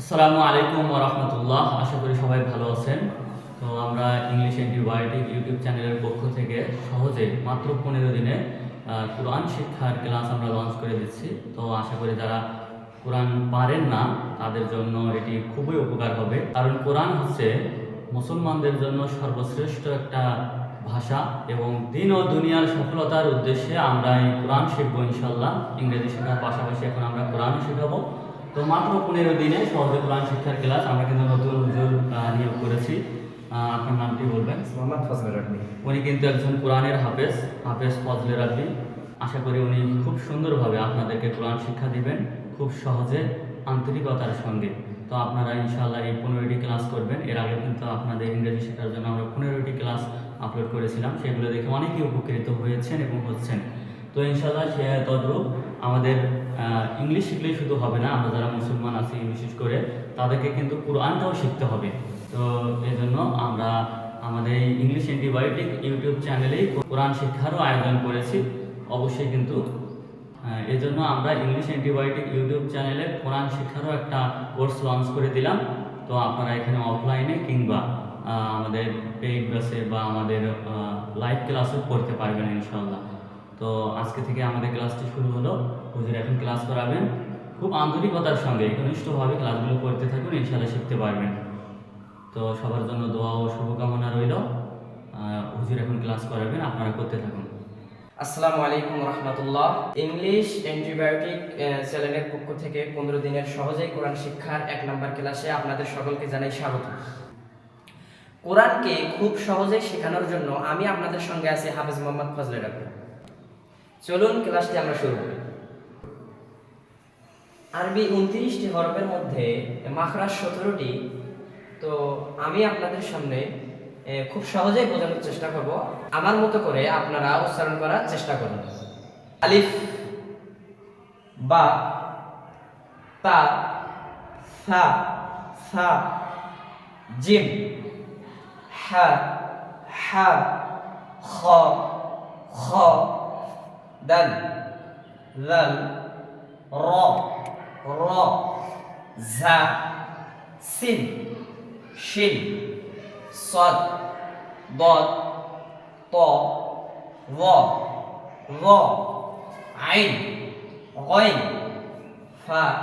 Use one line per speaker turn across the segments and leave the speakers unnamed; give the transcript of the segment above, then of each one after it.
আসসালামু আলাইকুম ওয়া রাহমাতুল্লাহ। আশা করি সবাই ভালো আছেন। তো আমরা ইংলিশ অ্যান্টিবায়োটিক ইউটিউব চ্যানেলের পক্ষ থেকে সহজে মাত্র 15 দিনে কোরআন শিক্ষার ক্লাস আমরা লঞ্চ করে দিচ্ছি। তো আশা করি যারা কোরআন পারেন না তাদের জন্য এটি খুবই উপকার হবে, কারণ কোরআন হচ্ছে মুসলমানদের জন্য সর্বশ্রেষ্ঠ একটা ভাষা এবং দিন ও দুনিয়ার সফলতার উদ্দেশ্যে আমরা এই কোরআন শিখবো ইনশাল্লাহ। ইংরেজি শেখার পাশাপাশি এখন আমরা কোরআনও শেখাবো। তো মাত্র 15 দিনে সহজে কোরআন শিক্ষার ক্লাস আমরা কিন্তু নতুন হুজুর নিয়োগ করেছি। আপনার নামটি বলবেন?
মোহাম্মদ ফজলে রাব্বি।
উনি কিন্তু একজন কোরআনের হাফেজ ফজলে রাব্বি। আশা করি উনি খুব সুন্দরভাবে আপনাদেরকে কোরআন শিক্ষা দিবেন, খুব সহজে আন্তরিকতার সঙ্গে। তো আপনারা ইনশাআল্লাহ এই 15টি ক্লাস করবেন। এর আগে কিন্তু আপনাদের ইংরেজি শেখার জন্য আমরা 15টি ক্লাস আপলোড করেছিলাম, সেগুলো দেখে অনেকেই উপকৃত হয়েছেন এবং হচ্ছেন। তো ইনশাআল্লাহ সে তদ্রূপ আমাদের ইংলিশ শিখলেই শুধু হবে না, আমরা যারা মুসলমান আছি বিশেষ করে তাদেরকে কিন্তু কোরআনটাও শিখতে হবে। তো এই জন্য আমরা আমাদের এই ইংলিশ অ্যান্টিবায়োটিক ইউটিউব চ্যানেলেই কোরআন শিক্ষারও আয়োজন করেছি। অবশ্যই কিন্তু এই জন্য আমরা ইংলিশ অ্যান্টিবায়োটিক ইউটিউব চ্যানেলে কোরআন শিক্ষারও একটা কোর্স লঞ্চ করে দিলাম। তো আপনারা এখানে অফলাইনে কিংবা আমাদের পেইড বেসে বা আমাদের লাইভ ক্লাসও করতে পারবেন ইনশাআল্লাহ। তো আজকে থেকে আমাদের ক্লাসটি শুরু হলো। হুজুর এখন ক্লাস করাবেন, খুব আন্তরিকতার সঙ্গে ঘনিষ্ঠভাবে ক্লাসগুলো করতে থাকুন, ইনশাআল্লাহ শিখতে পারবেন। তো সবার জন্য দোয়া ও শুভকামনা রইল। হুজুর এখন ক্লাস করাবেন, আপনারা করতে থাকুন।
আসসালামু আলাইকুম রহমতুল্লাহ। ইংলিশ অ্যান্টিবায়োটিক চ্যানেলের পক্ষ থেকে 15 দিনের সহজেই কোরআন শিক্ষার 1 নম্বর ক্লাসে আপনাদের সকলকে জানাই স্বাগত। কোরআনকে খুব সহজে শেখানোর জন্য আমি আপনাদের সঙ্গে আছি হাফেজ মোহাম্মদ ফজলে রাব্বি। চলুন ক্লাসটি আমরা শুরু করি। আরবি 29টি হরফের মধ্যে মাখরাজ 17টি। তো আমি আপনাদের সামনে খুব সহজেই বোঝানোর চেষ্টা করব, আমার মতো করে আপনারা উচ্চারণ করার চেষ্টা করুন। আলিফ, বা, তা, সা, সা, জিম, হা, হা, খ, খ, দাল, দাল, র, র, জা, সিন, শিন, صاد ضاد طاء ظاء ظاء عين غين فاء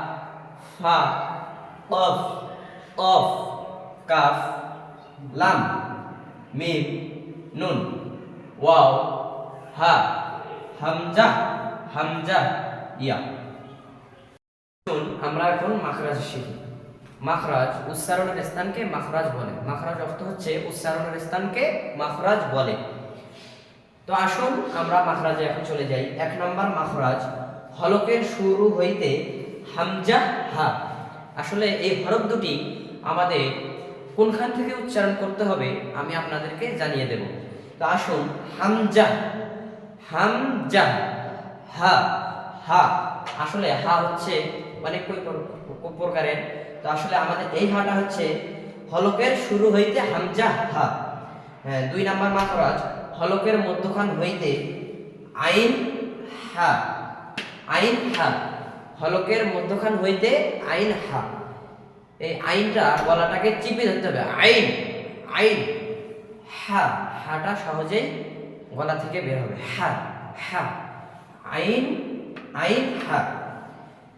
فاء قاف قاف كاف لام ميم نون واو ها হামজা হামজা ইয়া। আমরা এখন মাখরাজ শিখি। মাখরাজ উচ্চারণের স্থানকে মাখরাজ বলে। মাখরাজ অর্থ হচ্ছে উচ্চারণের স্থানকে মাখরাজ বলে। তো আসুন আমরা মাখরাজে এখন চলে যাই। 1 নম্বর মাখরাজ, হলকের শুরু হইতে হামজা হা। আসলে এই হরফ দুটি আমাদের কোনখান থেকে উচ্চারণ করতে হবে আমি আপনাদেরকে জানিয়ে দেব। তো আসুন, হামজা, হামজা, হা, হা। আসলে হা হচ্ছে অনেক প্রকারের। তো আসলে আমাদের এই হাটা হচ্ছে হলকের শুরু হইতে হামজা হা। 2 নম্বর মাখরাজ, হলকের মধ্যখান হইতে আইন হা। আইন হা, হলকের মধ্যখান হইতে আইন হা। এই আইনটা গলাটাকে চিপে ধরতে হবে। আইন, আইন, হা। হাটা সহজেই গলা থেকে বের হবে। হা, হা, আইন, আইন, হা।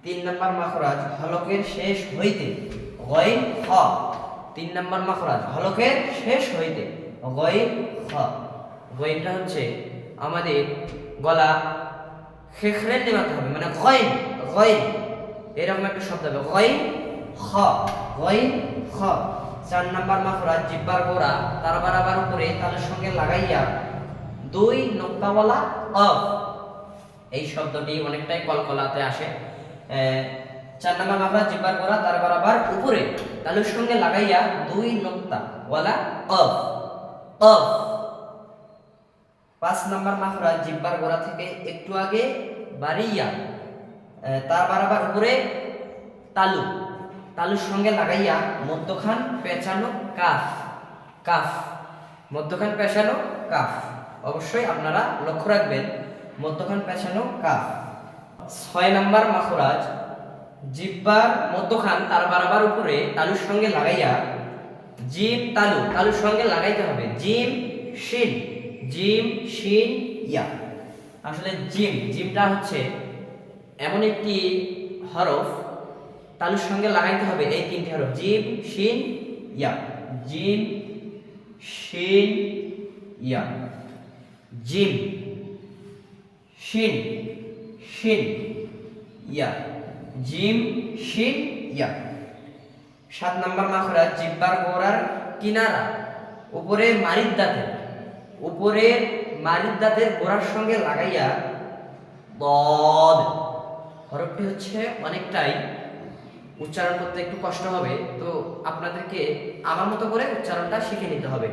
3 নম্বর মাখরাজ, হলকের শেষ হইতে গইন খ। 3 নম্বর মাখরাজ, হলকের শেষ হইতে গইন খ। গইনটা হচ্ছে আমাদের গলা খেখরে নেমাতে হবে, মানে গইন, গইন এরকম একটা শব্দ হবে। গইন খ, গইন খ। 4 নম্বর মাখরাজ, জিহ্বার গোড়া তার বরাবর উপরে তালের সঙ্গে লাগাইয়া 2 নোক্তাওয়ালা অফ। এই শব্দটি অনেকটাই কলকলাতে আসে। 4 নম্বর মাখরাজ, জিহ্বার গোড়া তার বরাবর উপরে তালুর সঙ্গে লাগাইয়া 2 নোক্তা ওয়ালা অফ, অফ। 5 নম্বর মাখরাজ, জিহ্বার গোড়া থেকে একটু আগে বাড়িয়া তার বরাবর উপরে তালু, তালুর সঙ্গে লাগাইয়া মধ্যখান পেঁচানো কাফ, কাফ, মধ্যখান পেঁচানো কাফ। অবশ্যই আপনারা লক্ষ্য রাখবেন মধ্যখান পেঁচানো কাফ। 6 নম্বর মাখরাজ, জিহ্বার মধ্যখান তার বারবার উপরে তালুর সঙ্গে লাগাইয়া জিম তালুর সঙ্গে লাগাইতে হবে। জিম শিন ইয়া। আসলে জিমটা হচ্ছে এমন একটি হরফ, তালুর সঙ্গে লাগাইতে হবে এই তিনটি হরফ জিম শিন ইয়া। জিম শিন ইয়া। জিম শিন ইয়া। জিম শিন ইয়া। 7 নম্বর মাখরাজ জিহ্বার গোড়ার কিনারা উপরের মারিদ দাঁতের গোড়ার সঙ্গে লাগাইয়া দদ। হরফটি হচ্ছে অনেকটাই উচ্চারণ করতে একটু কষ্ট হবে, তো আপনাদেরকে আমার মতো করে উচ্চারণটা শিখে নিতে হবে।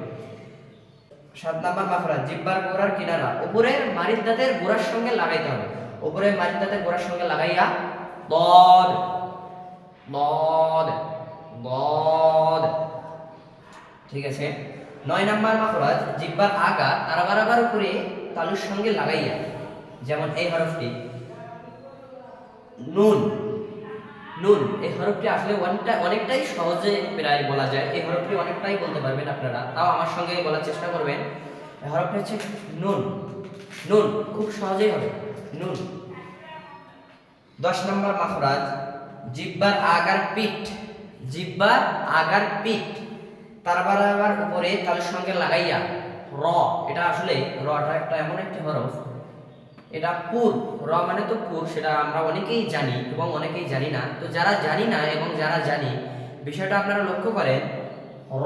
7 নম্বর মাখরাজ জিহ্বার গোড়ার কিনারা উপরের মারিদ দাঁতের গোড়ার সঙ্গে লাগাইতে হবে। উপরের মারিদ দাঁতের গোড়ার সঙ্গে লাগাইয়া দদ দদ দদ। ঠিক আছে। 9 নম্বর মাখরাজ জিহ্বার আগা তার বারবার উপরে তালুর সঙ্গে লাগাইয়া, যেমন এই হরফটি নুন। এই হরফটি আসলে অনেকটাই সহজে প্রায় বলা যায়। এই হরফটি অনেকটাই বলতে পারবেন আপনারা, তাও আমার সঙ্গে বলার চেষ্টা করবেন। এই হরফটি হচ্ছে নুন। খুব সহজেই হবে নুন। 10 নম্বর মাখরাজ জিহ্বার আগার পিঠ তার বারবার উপরে তালুর সঙ্গে লাগাইয়া র। এটা আসলে রটা একটা এমন একটি হরফ, এটা পুর। র মানে তো পুর, সেটা আমরা অনেকেই জানি এবং অনেকেই জানি না। তো যারা জানি না এবং যারা জানি, বিষয়টা আপনারা লক্ষ্য করেন। র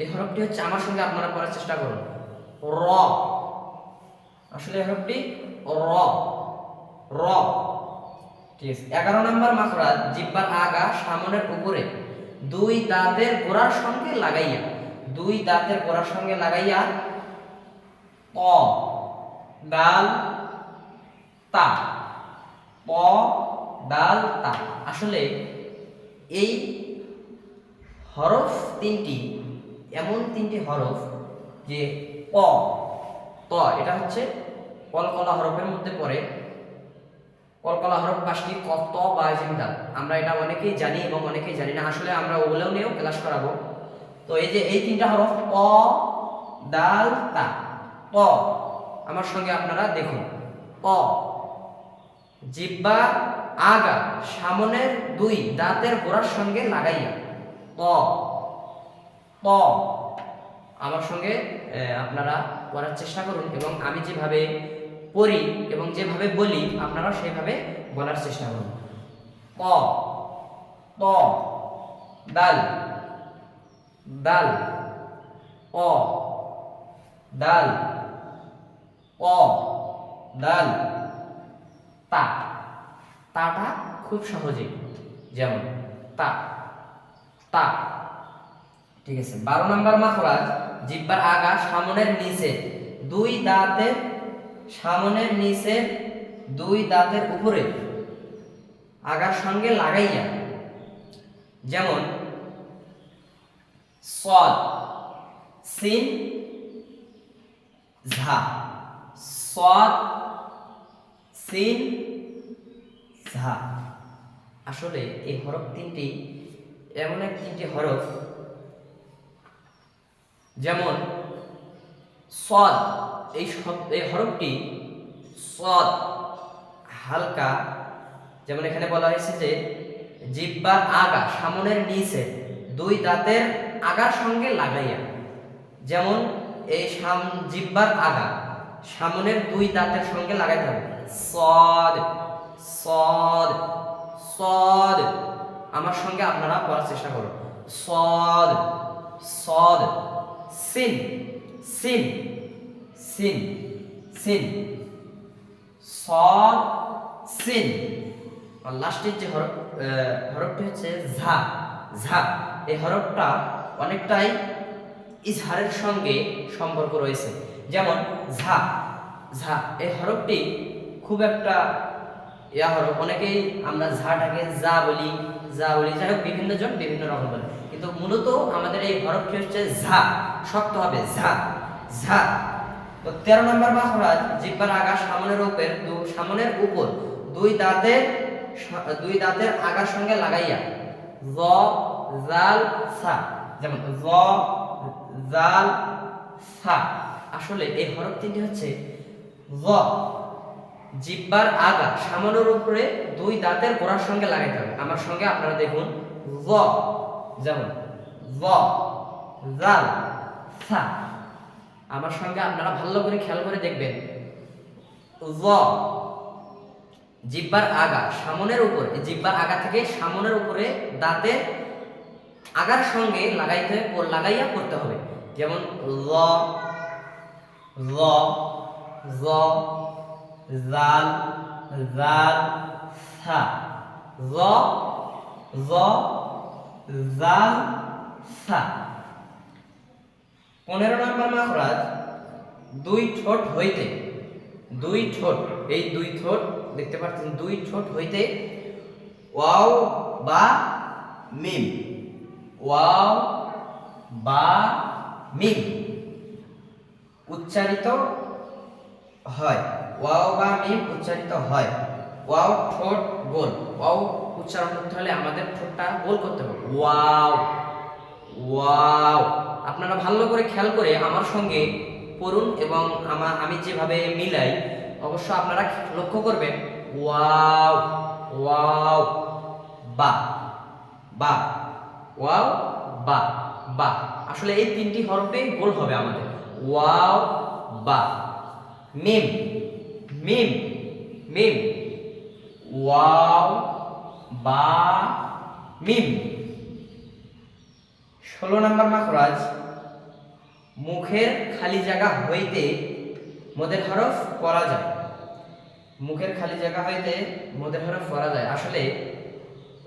এই হরফটি হচ্ছে, আমার সঙ্গে আপনারা করার চেষ্টা করুন। র আসলে হরফটি র। ঠিক আছে। 11 নম্বর মাখরাজ জিহ্বার আগা সামনের উপরে দুই দাঁতের গোড়ার সঙ্গে লাগাইয়া প দাল তা। আসলে এই হরফ তিনটি এমন তিনটি হরফ যে এটা হচ্ছে কলকলা হরফের মধ্যে পড়ে। কলকলা হরফ 5টি কফ, ত, বা, জিম, দাল। আমরা এটা অনেকেই জানি এবং অনেকেই জানি না। আসলে আমরা ওগুলোও নিয়েও ক্লাস করাবো। তো এই যে এই তিনটা হরফ প দাল তা। প আমার সঙ্গে আপনারা দেখুন। প জিহ্বা আগা সামনের দুই দাঁতের গোড়ার সঙ্গে লাগাইয়া প। আমার সঙ্গে আপনারা করার চেষ্টা করুন এবং আমি যেভাবে পড়ি এবং যেভাবে বলি আপনারা সেইভাবে বলার চেষ্টা করুন। প দাল প দাল তাটা খুব সহজে, যেমন তা। ঠিক আছে। 12 নম্বর মাখরাজ জিহ্বার আগা সামনের নিচের দুই দাঁতের উপরে আগার সঙ্গে লাগাইয়া, যেমন সদ সিন ঝা। আসলে এই হরফ তিনটি এমন এক তিনটি হরফ, যেমন সদ এই হরফটি সদ হালকা, যেমন এখানে বলা হয়েছে যে জিহ্বার আগা সামনের নিচে দুই দাঁতের আগার সঙ্গে লাগাইয়া, যেমন এই জিহ্বার আগা সামনের দুই দাঁতের সঙ্গে লাগাইতে হবে। সদ আমার সঙ্গে আপনারা পড়ার চেষ্টা করুন। সদ সিন সদ সিন। আর লাস্টের যে হরফটি হচ্ছে ঝা। এই হরফটা অনেকটাই ইজহারের সঙ্গে সম্পর্ক রয়েছে, যেমন ঝা। এই হরফটি খুব একটা হরফ। অনেকেই আমরা ঝাটাকে যা বলি, যাই হোক বিভিন্ন জন বিভিন্ন রকম বলে, কিন্তু মূলত আমাদের এই হরফটি হচ্ছে ঝা, শক্ত হবে ঝা। তো 13 নম্বর মাখরাজ জিহ্বার আগা সামনের উপর দুই দাঁতের দুই দাঁতের আগার সঙ্গে লাগাইয়া, জ জাল সা, যেমন জ জাল সা। আসলে এই হরফ তিনটি হচ্ছে জ, জিহ্বার আগা সামনের উপরে দুই দাঁতের গোড়ার সঙ্গে লাগাইতে হবে। আমার সঙ্গে আপনারা দেখুন, জ, যেমন জ জাল সা। আমার সঙ্গে আপনারা ভালো করে খেয়াল করে দেখবেন, জ জিহ্বার আগা সামনের উপরে, জিহ্বার আগা থেকে সামনের উপরে দাঁতের আগার সঙ্গে লাগাইয়া পড়তে হবে। যেমন ল ল জ জাল জাল সা, জ জ জাল সা। 15 নম্বর মাখরাজ, দুই ঠোঁট হইতে, দুই ঠোঁট, এই দুই ঠোঁট দেখতে পাচ্ছেন, দুই ঠোঁট হইতে ওয়াও বা মিম, ওয়াও বা মিম উচ্চারিত হয়, ওয়াও বা মিম উচ্চারিত হয়। ওয়াও ঠোঁট গোল, ওয়াও উচ্চারণ করতে হলে আমাদের ঠোঁটটা গোল করতে হবে, ওয়াও ওয়াও। আপনারা ভালো করে খেয়াল করে আমার সঙ্গে পড়ুন এবং আমি যেভাবে মিলাই অবশ্য আপনারা লক্ষ্য করবেন, ওয়াও ওয়াও বা বা, ওয়াও বা বা। আসলে এই তিনটি হরফে গোল হবে আমাদের, ওয়াও বা। মিম মিম মিম, ওয়াও বা মিম। 16 নম্বর মাখরাজ, মুখের খালি জায়গা হইতে মদের হরফ পড়া যায়, মুখের খালি জায়গা হইতে মদের হরফ পড়া যায়। আসলে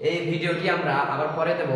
এই ভিডিওটি আমরা আবার পরে দেব।